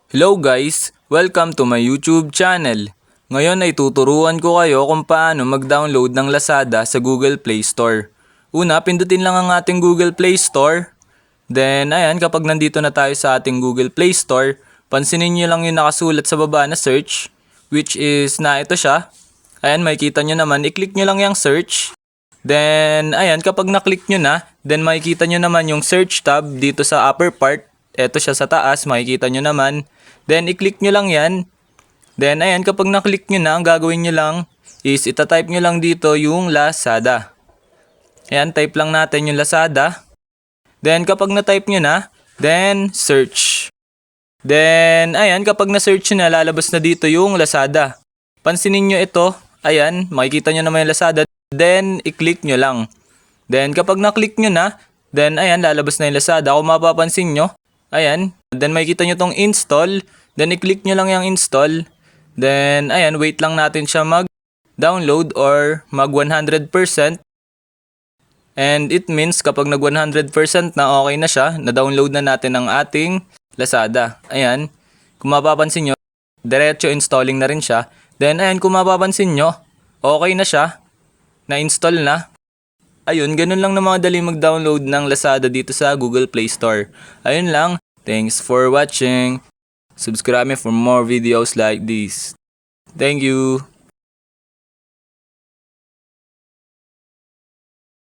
Hello guys! Welcome to my YouTube channel. Ngayon ay tuturuan ko kayo kung paano mag-download ng Lazada sa Google Play Store. Una, pindutin lang ang ating Google Play Store. Then, ayan, kapag nandito na tayo sa ating Google Play Store, pansinin nyo lang yung nakasulat sa baba na search, which is na ito siya. Ayan, makikita nyo naman, i-click nyo lang yung search. Then, ayan, kapag na-click nyo na, then makikita nyo naman yung search tab dito sa upper part. Ito siya sa taas, makikita nyo naman. Then, i-click nyo lang yan. Then, ayan, kapag na-click nyo na, ang gagawin nyo lang is itatype nyo lang dito yung Lazada. Ayan, type lang natin yung Lazada. Then, kapag na-type nyo na, then, search. Then, ayan, kapag na-search nyo na, lalabas na dito yung Lazada. Pansinin nyo ito. Ayan, makikita nyo naman yung Lazada. Then, i-click nyo lang. Then, kapag na-click nyo na, then, ayan, lalabas na yung Lazada. Kung mapapansin nyo, ayan. Then, makikita nyo tong install. Then, i-click nyo lang yung install. Then, ayan, wait lang natin siya mag-download or mag 100%. And it means kapag nag 100% na okay na siya, na-download na natin ang ating Lazada. Ayan, kung mapapansin nyo, diretso installing na rin siya. Then, ayan, kung mapapansin nyo, okay na siya. Na-install na. Ayun, ganun lang na mga dali mag-download ng Lazada dito sa Google Play Store. Ayun lang. Thanks for watching. Subscribe me for more videos like this. Thank you.